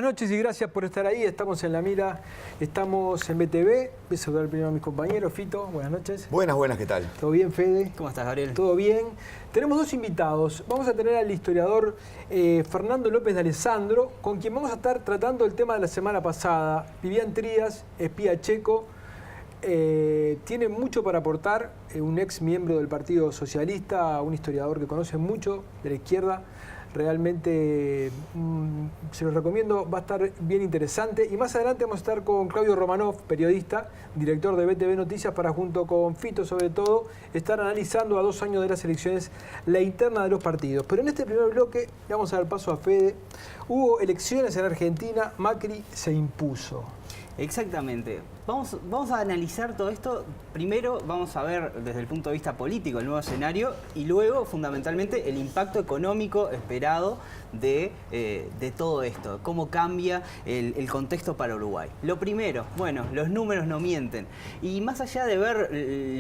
Buenas noches y gracias por estar ahí. Estamos en La Mira, estamos en BTV. Voy a saludar primero a mis compañeros. Fito, buenas noches. Buenas, ¿qué tal? ¿Todo bien, Fede? ¿Cómo estás, Gabriel? Todo bien. Tenemos dos invitados. Vamos a tener al historiador Fernando López de Alessandro, con quien vamos a estar tratando el tema de la semana pasada. Vivian Trías, espía checo. Tiene mucho para aportar, un ex miembro del Partido Socialista, un historiador que conoce mucho de la izquierda. Realmente se los recomiendo, va a estar bien interesante. Y más adelante vamos a estar con Claudio Romanov, periodista, director de BTV Noticias, para junto con Fito, sobre todo, estar analizando a 2 años de las elecciones la interna de los partidos. Pero en este primer bloque, le vamos a dar paso a Fede. Hubo elecciones en Argentina, Macri se impuso. Exactamente. Vamos a analizar todo esto. Primero vamos a ver desde el punto de vista político el nuevo escenario y luego fundamentalmente el impacto económico esperado de todo esto, cómo cambia el contexto para Uruguay. Lo primero, bueno, los números no mienten. Y más allá de ver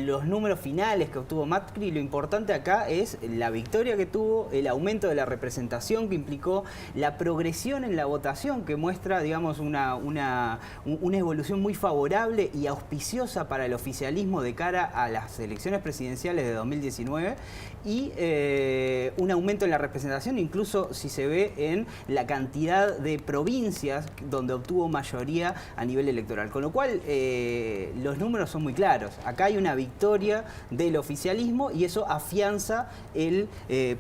los números finales que obtuvo Macri, lo importante acá es la victoria que tuvo, el aumento de la representación que implicó, la progresión en la votación que muestra, digamos, una evolución muy favorable y auspiciosa para el oficialismo de cara a las elecciones presidenciales de 2019 y un aumento en la representación, incluso si se ve en la cantidad de provincias donde obtuvo mayoría a nivel electoral. Con lo cual, los números son muy claros. Acá hay una victoria del oficialismo y eso afianza el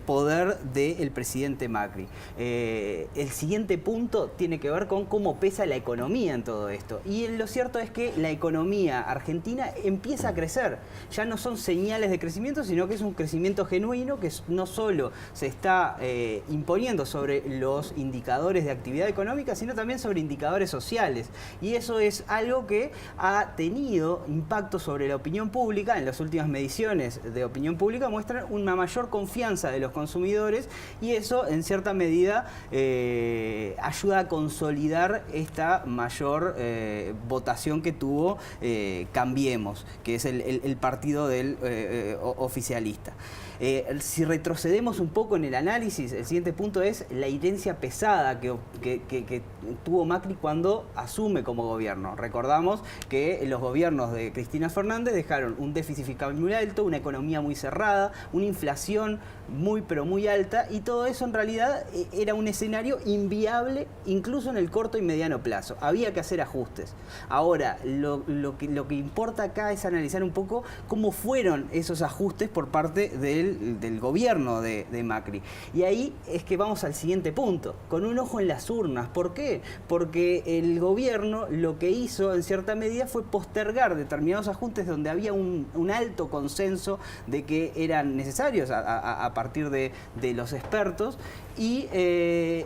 poder del presidente Macri. El siguiente punto tiene que ver con cómo pesa la economía en todo esto. Y lo cierto es que la economía argentina empieza a crecer. Ya no son señales de crecimiento, sino que es un crecimiento genuino que no solo se está imponiendo sobre los indicadores de actividad económica, sino también sobre indicadores sociales. Y eso es algo que ha tenido impacto sobre la opinión pública. En las últimas mediciones de opinión pública muestran una mayor confianza de los consumidores y eso, en cierta medida, ayuda a consolidar esta mayor votación que tuvo Cambiemos, que es el partido del oficialista. Si retrocedemos un poco en el análisis, el siguiente punto es la herencia pesada que tuvo Macri cuando asume como gobierno. Recordamos que los gobiernos de Cristina Fernández dejaron un déficit fiscal muy alto, una economía muy cerrada, una inflación pero muy alta, y todo eso en realidad era un escenario inviable incluso en el corto y mediano plazo. Había que hacer ajustes. Ahora, lo que importa acá es analizar un poco cómo fueron esos ajustes por parte del gobierno de Macri. Y ahí es que vamos al siguiente punto, con un ojo en las urnas. ¿Por qué? Porque el gobierno lo que hizo en cierta medida fue postergar determinados ajustes donde había un alto consenso de que eran necesarios a partir de los expertos, y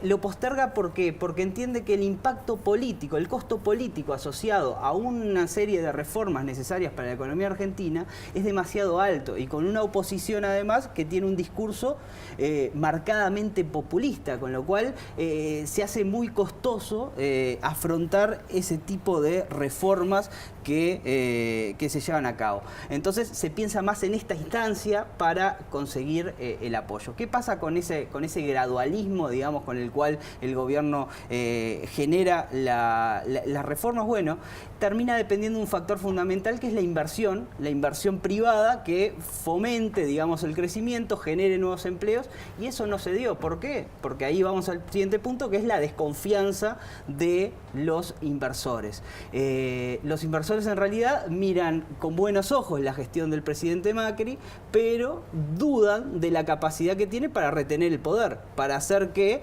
lo posterga ¿por qué? Porque entiende que el impacto político, el costo político asociado a una serie de reformas necesarias para la economía argentina es demasiado alto, y con una oposición además que tiene un discurso marcadamente populista, con lo cual se hace muy costoso afrontar ese tipo de reformas que se llevan a cabo. Entonces se piensa más en esta instancia para conseguir el apoyo. ¿Qué pasa con ese gradualismo, digamos, con el cual el gobierno genera las reformas? Bueno, termina dependiendo de un factor fundamental que es la inversión privada que fomente, digamos, el crecimiento, genere nuevos empleos, y eso no se dio. ¿Por qué? Porque ahí vamos al siguiente punto, que es la desconfianza de los inversores. Los inversores en realidad miran con buenos ojos la gestión del presidente Macri, pero dudan de la capacidad que tiene para retener el poder, para hacer que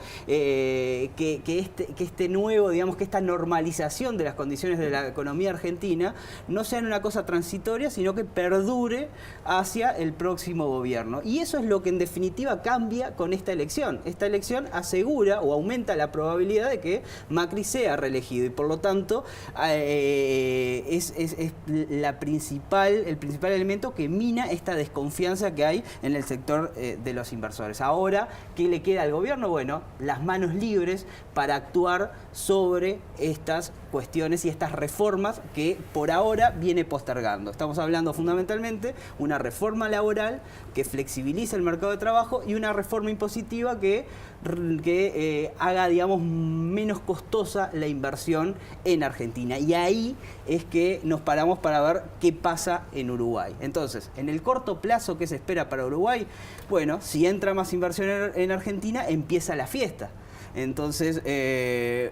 este nuevo, digamos, que esta normalización de las condiciones de la economía argentina no sea una cosa transitoria, sino que perdure hacia el próximo gobierno. Y eso es lo que en definitiva cambia con esta elección. Esta elección asegura o aumenta la probabilidad de que Macri sea reelegido, y por lo tanto es el principal elemento que mina esta desconfianza que hay en el sector de los inversores. Ahora, ¿qué le queda al gobierno? Bueno, las manos libres para actuar sobre estas cuestiones y estas reformas que por ahora viene postergando. Estamos hablando fundamentalmente una reforma laboral que flexibiliza el mercado de trabajo y una reforma impositiva que haga, digamos, menos costosa la inversión en Argentina. Y ahí es que nos paramos para ver qué pasa en Uruguay. Entonces, en el corto plazo, ¿qué se espera para Uruguay? Bueno, si entra más inversión en Argentina, empieza la fiesta. Entonces,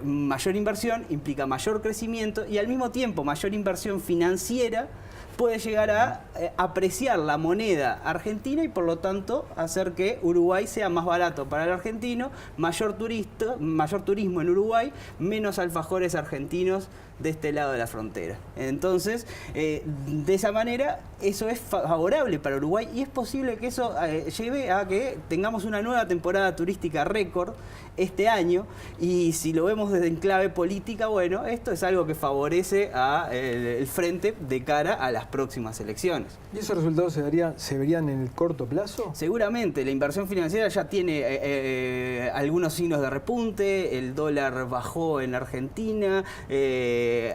mayor inversión implica mayor crecimiento y al mismo tiempo mayor inversión financiera puede llegar a apreciar la moneda argentina y por lo tanto hacer que Uruguay sea más barato para el argentino, mayor turismo en Uruguay, menos alfajores argentinos de este lado de la frontera. Entonces, de esa manera, eso es favorable para Uruguay y es posible que eso lleve a que tengamos una nueva temporada turística récord este año y si lo vemos desde en clave política, bueno, esto es algo que favorece el frente de cara a las próximas elecciones. ¿Y esos resultados se verían en el corto plazo? Seguramente, la inversión financiera ya tiene algunos signos de repunte, el dólar bajó en Argentina,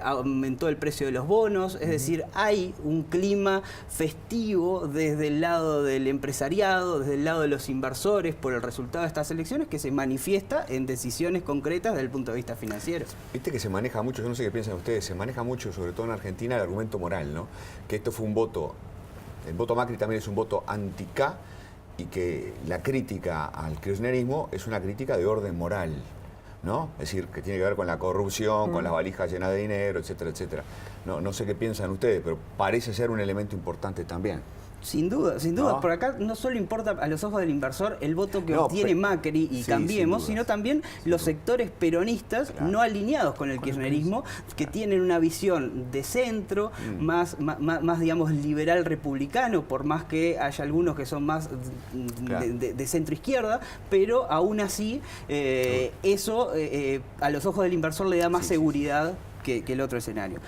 aumentó el precio de los bonos, es decir, hay un clima festivo desde el lado del empresariado, desde el lado de los inversores por el resultado de estas elecciones que se manifiesta en decisiones concretas desde el punto de vista financiero. Viste que se maneja mucho, yo no sé qué piensan ustedes, se maneja mucho, sobre todo en Argentina, el argumento moral, ¿no? Que esto fue un voto, el voto Macri también es un voto anti-K y que la crítica al kirchnerismo es una crítica de orden moral, ¿no? Es decir, que tiene que ver con la corrupción, con las valijas llenas de dinero, etcétera, etcétera. No sé qué piensan ustedes, pero parece ser un elemento importante también. Sin duda, sin duda. ¿No? Por acá no solo importa a los ojos del inversor el voto que obtiene Macri y sí, Cambiemos, sino también los sectores peronistas no alineados con el kirchnerismo, que tienen una visión de centro, más, digamos, liberal republicano, por más que haya algunos que son más de centro izquierda, pero aún así eso a los ojos del inversor le da más seguridad que el otro escenario.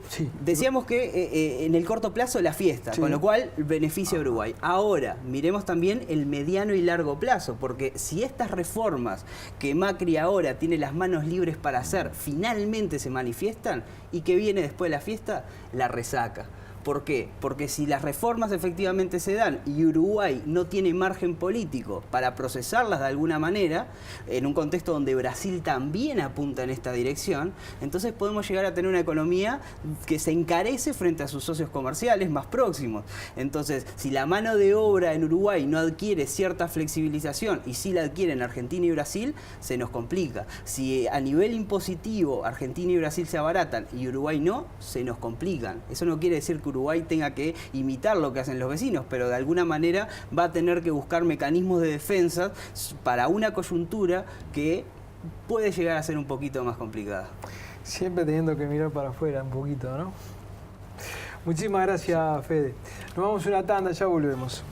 Sí. Decíamos que en el corto plazo la fiesta, con lo cual beneficia a Uruguay. Ahora, miremos también el mediano y largo plazo, porque si estas reformas que Macri ahora tiene las manos libres para hacer, finalmente se manifiestan, ¿y qué viene después de la fiesta? La resaca. ¿Por qué? Porque si las reformas efectivamente se dan y Uruguay no tiene margen político para procesarlas de alguna manera, en un contexto donde Brasil también apunta en esta dirección, entonces podemos llegar a tener una economía que se encarece frente a sus socios comerciales más próximos. Entonces, si la mano de obra en Uruguay no adquiere cierta flexibilización y sí la adquiere en Argentina y Brasil, se nos complica. Si a nivel impositivo Argentina y Brasil se abaratan y Uruguay no, se nos complican. Eso no quiere decir que Uruguay tenga que imitar lo que hacen los vecinos, pero de alguna manera va a tener que buscar mecanismos de defensa para una coyuntura que puede llegar a ser un poquito más complicada. Siempre teniendo que mirar para afuera un poquito, ¿no? Muchísimas gracias, Fede. Nos vamos a una tanda, ya volvemos.